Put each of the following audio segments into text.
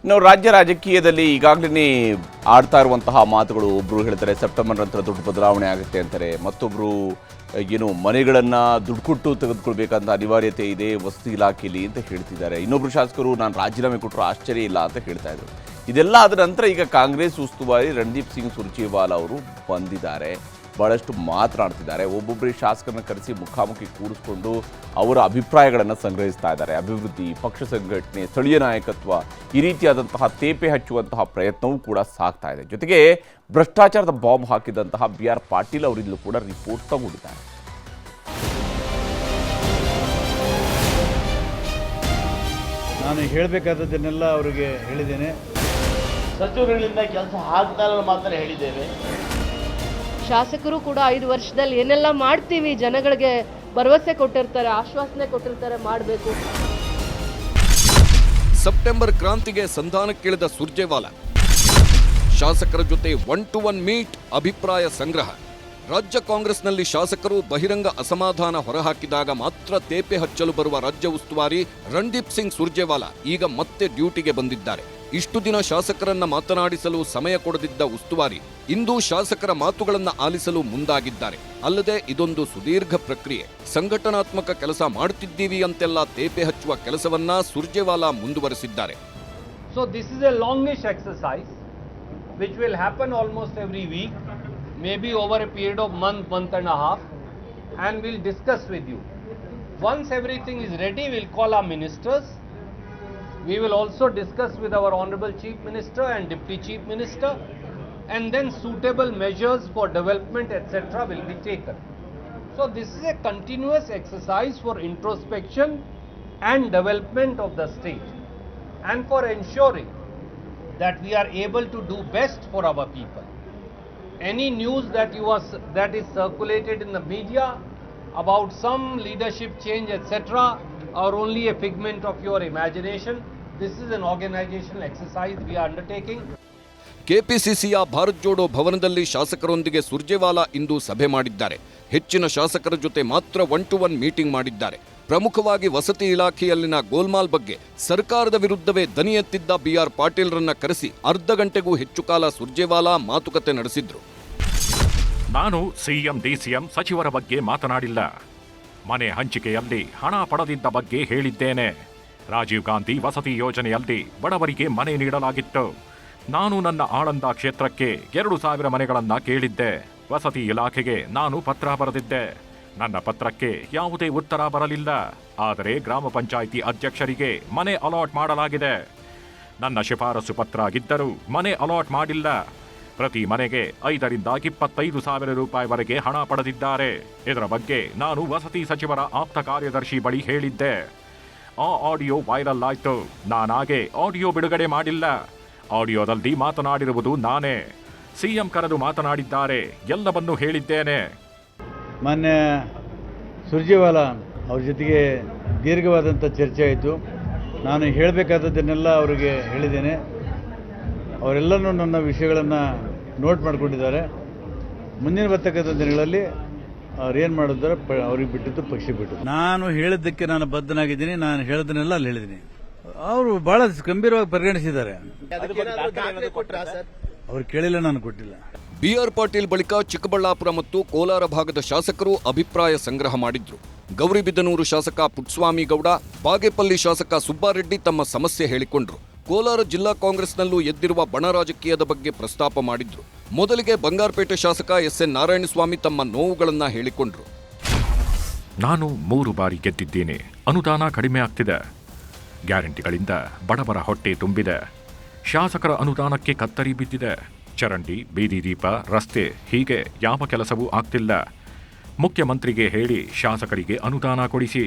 ಇನ್ನು ರಾಜ್ಯ ರಾಜಕೀಯದಲ್ಲಿ ಈಗಾಗಲೇ ಆಡ್ತಾ ಇರುವಂತಹ ಮಾತುಗಳು, ಒಬ್ಬರು ಹೇಳ್ತಾರೆ ಸೆಪ್ಟೆಂಬರ್ ನಂತರ ದೊಡ್ಡ ಬದಲಾವಣೆ ಆಗುತ್ತೆ ಅಂತಾರೆ, ಮತ್ತೊಬ್ಬರು ಏನು ಮನೆಗಳನ್ನು ದುಡ್ಡು ಕೊಟ್ಟು ತೆಗೆದುಕೊಳ್ಬೇಕಂತ ಅನಿವಾರ್ಯತೆ ಇದೆ ವಸತಿ ಇಲಾಖೆಯಲ್ಲಿ ಅಂತ ಹೇಳ್ತಿದ್ದಾರೆ. ಇನ್ನೊಬ್ಬರು ಶಾಸಕರು ನಾನು ರಾಜೀನಾಮೆ ಕೊಟ್ಟರು ಆಶ್ಚರ್ಯ ಇಲ್ಲ ಅಂತ ಹೇಳ್ತಾ ಇದ್ರು. ಇದೆಲ್ಲ ಆದ ನಂತರ ಈಗ ಕಾಂಗ್ರೆಸ್ ಉಸ್ತುವಾರಿ ರಣದೀಪ್ ಸಿಂಗ್ ಸುರ್ಜೇವಾಲಾ ಅವರು ಬಂದಿದ್ದಾರೆ, ಭಾಳಷ್ಟು ಮಾತನಾಡ್ತಿದ್ದಾರೆ. ಒಬ್ಬೊಬ್ಬರೇ ಶಾಸಕರನ್ನ ಕರೆಸಿ ಮುಖಾಮುಖಿ ಕೂರಿಸ್ಕೊಂಡು ಅವರ ಅಭಿಪ್ರಾಯಗಳನ್ನು ಸಂಗ್ರಹಿಸ್ತಾ ಇದ್ದಾರೆ. ಅಭಿವೃದ್ಧಿ, ಪಕ್ಷ ಸಂಘಟನೆ, ಸ್ಥಳೀಯ ನಾಯಕತ್ವ, ಈ ರೀತಿಯಾದಂತಹ ತೇಪೆ ಹಚ್ಚುವಂತಹ ಪ್ರಯತ್ನವೂ ಕೂಡ ಸಾಗ್ತಾ ಇದೆ. ಜೊತೆಗೆ ಭ್ರಷ್ಟಾಚಾರದ ಬಾಂಬ್ ಹಾಕಿದಂತಹ BR ಪಾಟೀಲ್ ಅವರಿಂದಲೂ ಕೂಡ ರಿಪೋರ್ಟ್ ತಗೊಂಡಿದ್ದಾರೆ. ನಾನು ಹೇಳಬೇಕಾದದ್ದನ್ನೆಲ್ಲ ಅವರಿಗೆ ಹೇಳಿದ್ದೇನೆ. ಸಚಿವರುಗಳಿಂದ ಕೆಲಸ ಆಗ್ತಾ ಇಲ್ಲ ಮಾತ್ರ ಹೇಳಿದ್ದೇವೆ. ಶಾಸಕರು ಕೂಡ 5 ವರ್ಷದಲ್ಲಿ ಏನೆಲ್ಲ ಮಾಡ್ತೀವಿ, ಜನಗಳಿಗೆ ಭರವಸೆ ಕೊಟ್ಟಿರ್ತಾರೆ, ಆಶ್ವಾಸನೆ ಕೊಟ್ಟಿರ್ತಾರೆ, ಮಾಡಬೇಕು. ಸೆಪ್ಟೆಂಬರ್ ಕ್ರಾಂತಿಗೆ ಸಂಧಾನಕ್ಕಿಳಿದ ಸುರ್ಜೇವಾಲಾ ಶಾಸಕರ ಜೊತೆ 1-to-1 ಮೀಟ್, ಅಭಿಪ್ರಾಯ ಸಂಗ್ರಹ. ರಾಜ್ಯ ಕಾಂಗ್ರೆಸ್ನಲ್ಲಿ ಶಾಸಕರು ಬಹಿರಂಗ ಅಸಮಾಧಾನ ಹೊರಹಾಕಿದಾಗ ಮಾತ್ರ ತೇಪೆ ಹಚ್ಚಲು ಬರುವ ರಾಜ್ಯ ಉಸ್ತುವಾರಿ ರಣದೀಪ್ ಸಿಂಗ್ ಸುರ್ಜೇವಾಲಾ ಈಗ ಮತ್ತೆ ಡ್ಯೂಟಿಗೆ ಬಂದಿದ್ದಾರೆ. ಇಷ್ಟು ದಿನ ಶಾಸಕರನ್ನ ಮಾತನಾಡಿಸಲು ಸಮಯ ಕೊಡದಿದ್ದ ಉಸ್ತುವಾರಿ ಇಂದು ಶಾಸಕರ ಮಾತುಗಳನ್ನು ಆಲಿಸಲು ಮುಂದಾಗಿದ್ದಾರೆ. ಅಲ್ಲದೆ ಇದೊಂದು ಸುದೀರ್ಘ ಪ್ರಕ್ರಿಯೆ, ಸಂಘಟನಾತ್ಮಕ ಕೆಲಸ ಮಾಡುತ್ತಿದ್ದೀವಿ ಅಂತೆಲ್ಲ ತೇಪೆ ಹಚ್ಚುವ ಕೆಲಸವನ್ನ ಸುರ್ಜೇವಾಲಾ ಮುಂದುವರೆಸಿದ್ದಾರೆ. So this is a longish exercise which will happen almost every week, maybe over a period of month and a half, and we'll discuss with you. Once everything is ready, we'll call our ministers. We will also discuss with our Honorable Chief Minister and Deputy Chief Minister, and then suitable measures for development etc. will be taken. So this is a continuous exercise for introspection and development of the state, and for ensuring that we are able to do best for our people. Any news that is circulated in the media about some leadership change etc. are only a figment of your imagination. This is an organizational exercise we are undertaking. ಕೆಪಿಸಿಸಿಯ Bharat Jodo ಭವನದಲ್ಲಿ ಶಾಸಕರೊಂದಿಗೆ ಸುರ್ಜೇವಾಲಾ ಇಂದು ಸಭೆ ಮಾಡಿದ್ದಾರೆ. ಹೆಚ್ಚಿನ ಶಾಸಕರ ಜೊತೆ ಮಾತ್ರ 1-to-1 meeting ಮಾಡಿದ್ದಾರೆ. ಪ್ರಮುಖವಾಗಿ ವಸತಿ ಇಲಾಖೆಯಲ್ಲಿನ ಗೋಲ್ಮಾಲ್ ಬಗ್ಗೆ ಸರ್ಕಾರದ ವಿರುದ್ಧವೇ ದನಿ ಎತ್ತಿದ್ದ BR ಪಾಟೀಲ್ರನ್ನ ಕರೆಸಿ ಅರ್ಧ ಗಂಟೆಗೂ ಹೆಚ್ಚು ಕಾಲ ಸುರ್ಜೇವಾಲಾ ಮಾತುಕತೆ ನಡೆಸಿದ್ರು. ನಾನು ಸಿಎಂ ಡಿಸಿಎಂ ಸಚಿವರ ಬಗ್ಗೆ ಮಾತನಾಡಿಲ್ಲ. ಮನೆ ಹಂಚಿಕೆಯಲ್ಲಿ ಹಣ ಪಡೆದಿದ್ದ ಬಗ್ಗೆ ಹೇಳಿದ್ದೇನೆ. ರಾಜೀವ್ ಗಾಂಧಿ ವಸತಿ ಯೋಜನೆಯಲ್ಲಿ ಬಡವರಿಗೆ ಮನೆ ನೀಡಲಾಗಿತ್ತು. ನಾನು ನನ್ನ ಆಳಂದ ಕ್ಷೇತ್ರಕ್ಕೆ 2,000 ಮನೆಗಳನ್ನ ಕೇಳಿದ್ದೆ. ವಸತಿ ಇಲಾಖೆಗೆ ನಾನು ಪತ್ರ ಬರೆದಿದ್ದೆ. ನನ್ನ ಪತ್ರಕ್ಕೆ ಯಾವುದೇ ಉತ್ತರ ಬರಲಿಲ್ಲ. ಆದರೆ ಗ್ರಾಮ ಪಂಚಾಯಿತಿ ಅಧ್ಯಕ್ಷರಿಗೆ ಮನೆ ಅಲಾಟ್ ಮಾಡಲಾಗಿದೆ. ನನ್ನ ಶಿಫಾರಸು ಪತ್ರ ಆಗಿದ್ದರೂ ಮನೆ ಅಲಾಟ್ ಮಾಡಿಲ್ಲ. ಪ್ರತಿ ಮನೆಗೆ 5 ರಿಂದ 25,000 ರೂಪಾಯಿವರೆಗೆ ಹಣ ಪಡೆದಿದ್ದಾರೆ. ಇದರ ಬಗ್ಗೆ ನಾನು ವಸತಿ ಸಚಿವರ ಆಪ್ತ ಕಾರ್ಯದರ್ಶಿ ಬಳಿ ಹೇಳಿದ್ದೆ. ಆ ಆಡಿಯೋ ವೈರಲ್ ಆಯ್ತು. ನಾನಾಗೆ ಆಡಿಯೋ ಬಿಡುಗಡೆ ಮಾಡಿಲ್ಲ. ಆಡಿಯೋದಲ್ಲಿ ಮಾತನಾಡಿರುವುದು ನಾನೇ. ಸಿಎಂ ಕರೆದು ಮಾತನಾಡಿದ್ದಾರೆ. ಎಲ್ಲವನ್ನೂ ಹೇಳಿದ್ದೇನೆ. ಮಾನ್ಯ ಸುರ್ಜೇವಾಲಾ ಅವ್ರ ಜೊತೆಗೆ ದೀರ್ಘವಾದಂಥ ಚರ್ಚೆ ಆಯಿತು. ನಾನು ಹೇಳಬೇಕಾದದ್ದನ್ನೆಲ್ಲ ಅವರಿಗೆ ಹೇಳಿದ್ದೇನೆ. ಅವರೆಲ್ಲನೂ ನನ್ನ ವಿಷಯಗಳನ್ನು ನೋಟ್ ಮಾಡಿಕೊಂಡಿದ್ದಾರೆ. ಮುಂದಿನ ಬರ್ತಕ್ಕಂಥ ದಿನಗಳಲ್ಲಿ ಅವ್ರೇನು ಮಾಡಿದ್ದಾರೆ ಅವ್ರಿಗೆ ಬಿಟ್ಟಿದ್ದು ಪಕ್ಷ ಬಿಟ್ಟು. ನಾನು ಹೇಳಿದ್ದಕ್ಕೆ ನಾನು ಬದ್ಧನಾಗಿದ್ದೀನಿ. ನಾನು ಹೇಳೋದನ್ನೆಲ್ಲ ಅಲ್ಲಿ ಹೇಳಿದ್ದೀನಿ. ಅವರು ಬಹಳ ಗಂಭೀರವಾಗಿ ಪರಿಗಣಿಸಿದ್ದಾರೆ. ಅವ್ರು ಕೇಳಿಲ್ಲ, ನಾನು ಕೊಟ್ಟಿಲ್ಲ. BR ಪಾಟೀಲ್ ಬಳಿಕ ಚಿಕ್ಕಬಳ್ಳಾಪುರ ಮತ್ತು ಕೋಲಾರ ಭಾಗದ ಶಾಸಕರು ಅಭಿಪ್ರಾಯ ಸಂಗ್ರಹ ಮಾಡಿದ್ರು. ಗೌರಿಬಿದನೂರು ಶಾಸಕ ಪುಟ್ಟಸ್ವಾಮಿ ಗೌಡ, ಬಾಗೇಪಲ್ಲಿ ಶಾಸಕ ಸುಬ್ಬಾರೆಡ್ಡಿ ತಮ್ಮ ಸಮಸ್ಯೆ ಹೇಳಿಕೊಂಡ್ರು. ಕೋಲಾರ ಜಿಲ್ಲಾ ಕಾಂಗ್ರೆಸ್ನಲ್ಲೂ ಎದ್ದಿರುವ ಬಣ ರಾಜಕೀಯದ ಬಗ್ಗೆ ಪ್ರಸ್ತಾಪ ಮಾಡಿದ್ರು. ಮೊದಲಿಗೆ ಬಂಗಾರಪೇಟೆ ಶಾಸಕ SN ನಾರಾಯಣಸ್ವಾಮಿ ತಮ್ಮ ನೋವುಗಳನ್ನ ಹೇಳಿಕೊಂಡ್ರು. ನಾನು 3 ಬಾರಿ ಗೆದ್ದಿದ್ದೀನಿ. ಅನುದಾನ ಕಡಿಮೆ ಆಗ್ತಿದೆ. ಗ್ಯಾರಂಟಿಗಳಿಂದ ಬಡವರ ಹೊಟ್ಟೆ ತುಂಬಿದೆ. ಶಾಸಕರ ಅನುದಾನಕ್ಕೆ ಕತ್ತರಿ ಬಿದ್ದಿದೆ. ಚರಂಡಿ, ಬೀದಿ ದೀಪ, ರಸ್ತೆ, ಹೀಗೆ ಯಾವ ಕೆಲಸವೂ ಆಗ್ತಿಲ್ಲ. ಮುಖ್ಯಮಂತ್ರಿಗೆ ಹೇಳಿ ಶಾಸಕರಿಗೆ ಅನುದಾನ ಕೊಡಿಸಿ.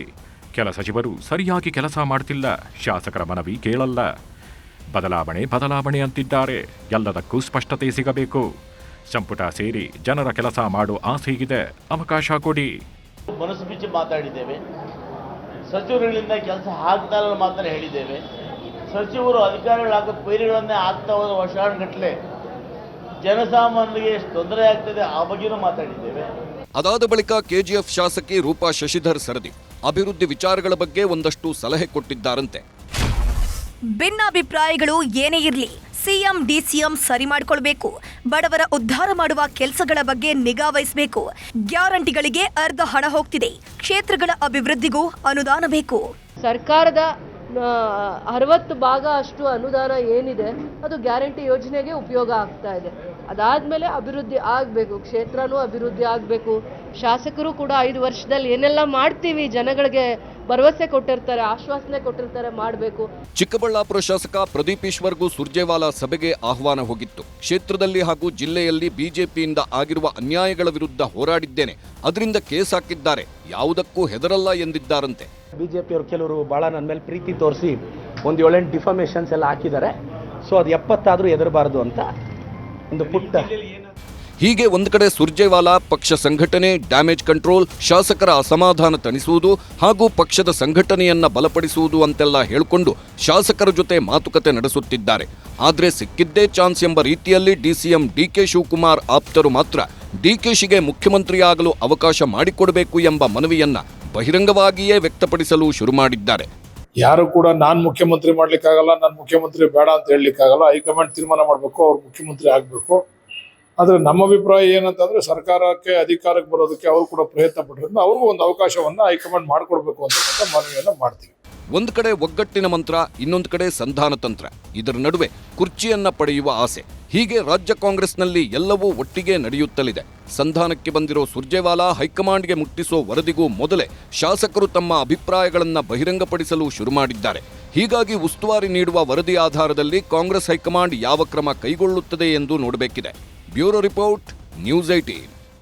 ಕೆಲ ಸಚಿವರು ಸರಿಯಾಗಿ ಕೆಲಸ ಮಾಡ್ತಿಲ್ಲ. ಶಾಸಕರ ಮನವಿ ಕೇಳಲ್ಲ. ಬದಲಾವಣೆ ಅಂತಿದ್ದಾರೆ. ಎಲ್ಲದಕ್ಕೂ ಸ್ಪಷ್ಟತೆ ಸಿಗಬೇಕು. ಸಂಪುಟ ಸೇರಿ ಜನರ ಕೆಲಸ ಮಾಡೋ ಆಸೆಗಿದೆ. ಅವಕಾಶ ಕೊಡಿ. ಮನಸ್ಸು ಬಿಚ್ಚಿ ಮಾತಾಡಿದ್ದೇವೆ. ಸಚಿವರುಗಳಿಂದ ಕೆಲಸ ಆಗ್ತಾ ಇಲ್ಲ ಮಾತ್ರ ಹೇಳಿದ್ದೇವೆ. ಸಚಿವರು ಅಧಿಕಾರಿಗಳಾಗ ಪೈರಿಗಳನ್ನೇ ಆಗ್ತಾ ಹೋದ ವರ್ಷಾನುಗಟ್ಟಲೆ ಜನಸಾಮಾನ್ಯರಿಗೆ ಎಷ್ಟು ತೊಂದರೆ ಆಗ್ತದೆ ಆ ಬಗ್ಗೆನೂ ಮಾತಾಡಿದ್ದೇವೆ. ಅದಾದ ಬಳಿಕ KGF ಶಾಸಕಿ ರೂಪಾ ಶಶಿಧರ್ ಸರದಿ ಅಭಿವೃದ್ಧಿ ವಿಚಾರಗಳ ಬಗ್ಗೆ ಒಂದಷ್ಟು ಸಲಹೆ ಕೊಟ್ಟಿದ್ದಾರಂತೆ. ಭಿನ್ನಾಭಿಪ್ರಾಯಗಳು ಏನೇ ಇರಲಿ ಸಿಎಂ ಡಿಸಿಎಂ ಸರಿ ಮಾಡಿಕೊಳ್ಬೇಕು. ಬಡವರ ಉದ್ಧಾರ ಮಾಡುವ ಕೆಲಸಗಳ ಬಗ್ಗೆ ನಿಗಾ ವಹಿಸಬೇಕು. ಗ್ಯಾರಂಟಿಗಳಿಗೆ ಅರ್ಧ ಹಣ ಹೋಗ್ತಿದೆ. ಕ್ಷೇತ್ರಗಳ ಅಭಿವೃದ್ಧಿಗೂ ಅನುದಾನ ಬೇಕು. ಸರ್ಕಾರದ 60 ಭಾಗ ಅಷ್ಟು ಅನುದಾನ ಏನಿದೆ ಅದು ಗ್ಯಾರಂಟಿ ಯೋಜನೆಗೆ ಉಪಯೋಗ ಆಗ್ತಾ ಇದೆ. ಅದಾದ್ಮೇಲೆ ಅಭಿವೃದ್ಧಿ ಆಗಬೇಕು, ಕ್ಷೇತ್ರನೂ ಅಭಿವೃದ್ಧಿ ಆಗಬೇಕು. ಶಾಸಕರು ಕೂಡ 5 ವರ್ಷದಲ್ಲಿ ಏನೆಲ್ಲ ಮಾಡ್ತೀವಿ, ಜನಗಳಿಗೆ ಭರವಸೆ ಕೊಟ್ಟಿರ್ತಾರೆ, ಆಶ್ವಾಸನೆ ಕೊಟ್ಟಿರ್ತಾರೆ, ಮಾಡಬೇಕು. ಚಿಕ್ಕಬಳ್ಳಾಪುರ ಶಾಸಕ ಪ್ರದೀಪ್ ಈಶ್ವರ್ಗೂ ಸುರ್ಜೇವಾಲಾ ಸಭೆಗೆ ಆಹ್ವಾನ ಹೋಗಿತ್ತು. ಕ್ಷೇತ್ರದಲ್ಲಿ ಹಾಗೂ ಜಿಲ್ಲೆಯಲ್ಲಿ ಬಿಜೆಪಿಯಿಂದ ಆಗಿರುವ ಅನ್ಯಾಯಗಳ ವಿರುದ್ಧ ಹೋರಾಡಿದ್ದೇನೆ, ಅದರಿಂದ ಕೇಸ್ ಹಾಕಿದ್ದಾರೆ, ಯಾವುದಕ್ಕೂ ಹೆದರಲ್ಲ ಎಂದಿದ್ದಾರಂತೆ. ಬಿಜೆಪಿಯವರು ಕೆಲವರು ಭಾಳ ನನ್ನ ಮೇಲೆ ಪ್ರೀತಿ ತೋರಿಸಿ ಒಂದು 7-8 ಡಿಫಮೇಷನ್ಸ್ ಎಲ್ಲ ಹಾಕಿದ್ದಾರೆ. ಸೊ ಅದು 70 ಆದರೂ ಹೆದರಬಾರ್ದು ಅಂತ ಒಂದು ಪುಟ್ಟ. ಹೀಗೆ ಒಂದು ಕಡೆ ಸುರ್ಜೇವಾಲಾ ಪಕ್ಷ ಸಂಘಟನೆ, ಡ್ಯಾಮೇಜ್ ಕಂಟ್ರೋಲ್, ಶಾಸಕರ ಅಸಮಾಧಾನ ತಣಿಸುವುದು ಹಾಗೂ ಪಕ್ಷದ ಸಂಘಟನೆಯನ್ನ ಬಲಪಡಿಸುವುದು ಅಂತೆಲ್ಲ ಹೇಳಿಕೊಂಡು ಶಾಸಕರ ಜೊತೆ ಮಾತುಕತೆ ನಡೆಸುತ್ತಿದ್ದಾರೆ. ಆದರೆ ಸಿಕ್ಕಿದ್ದೇ ಚಾನ್ಸ್ ಎಂಬ ರೀತಿಯಲ್ಲಿ ಡಿಸಿಎಂ ಡಿಕೆ ಶಿವಕುಮಾರ್ ಆಪ್ತರು ಮಾತ್ರ ಡಿಕೆಶಿಗೆ ಮುಖ್ಯಮಂತ್ರಿಯಾಗಲು ಅವಕಾಶ ಮಾಡಿಕೊಡಬೇಕು ಎಂಬ ಮನವಿಯನ್ನ ಬಹಿರಂಗವಾಗಿಯೇ ವ್ಯಕ್ತಪಡಿಸಲು ಶುರು ಮಾಡಿದ್ದಾರೆ. ಯಾರು ಕೂಡ ನಾನು ಮುಖ್ಯಮಂತ್ರಿ ಮಾಡ್ಲಿಕ್ಕಾಗಲ್ಲ, ನಾನು ಮುಖ್ಯಮಂತ್ರಿ ಬೇಡ ಅಂತ ಹೇಳಲಿಕ್ಕಾಗಲ್ಲ. ಹೈಕಮಾಂಡ್ ತೀರ್ಮಾನ ಮಾಡಬೇಕು, ಅವ್ರು ಮುಖ್ಯಮಂತ್ರಿ ಆಗಬೇಕು. ಆದರೆ ನಮ್ಮ ಅಭಿಪ್ರಾಯ ಏನಂತಂದ್ರೆ ಸರ್ಕಾರಕ್ಕೆ ಅಧಿಕಾರಕ್ಕೆ ಬರೋದಕ್ಕೆ ಅವರು ಕೂಡ ಪ್ರಯತ್ನ ಪಟ್ಟಿರೋದ್ರಿಂದ ಅವ್ರಿಗೂ ಒಂದು ಅವಕಾಶವನ್ನ ಹೈಕಮಾಂಡ್ ಮಾಡಿಕೊಡ್ಬೇಕು ಅಂತಕ್ಕಂಥ ಮನವಿಯನ್ನ ಮಾಡ್ತೀವಿ. ಒಂದು ಕಡೆ ಒಗ್ಗಟ್ಟಿನ ಮಂತ್ರ, ಇನ್ನೊಂದು ಕಡೆ ಸಂಧಾನ ತಂತ್ರ, ಇದರ ನಡುವೆ ಕುರ್ಚಿಯನ್ನ ಪಡೆಯುವ ಆಸೆ. ಹೀಗೆ ರಾಜ್ಯ ಕಾಂಗ್ರೆಸ್ನಲ್ಲಿ ಎಲ್ಲವೂ ಒಟ್ಟಿಗೆ ನಡೆಯುತ್ತಲಿದೆ. ಸಂಧಾನಕ್ಕೆ ಬಂದಿರೋ ಸುರ್ಜೇವಾಲಾ ಹೈಕಮಾಂಡ್ಗೆ ಮುಟ್ಟಿಸೋ ವರದಿಗೂ ಮೊದಲೇ ಶಾಸಕರು ತಮ್ಮ ಅಭಿಪ್ರಾಯಗಳನ್ನ ಬಹಿರಂಗಪಡಿಸಲು ಶುರು ಮಾಡಿದ್ದಾರೆ. ಹೀಗಾಗಿ ಉಸ್ತುವಾರಿ ನೀಡುವ ವರದಿ ಆಧಾರದಲ್ಲಿ ಕಾಂಗ್ರೆಸ್ ಹೈಕಮಾಂಡ್ ಯಾವ ಕ್ರಮ ಕೈಗೊಳ್ಳುತ್ತದೆ ಎಂದು ನೋಡಬೇಕಿದೆ. Bureau report, news 18.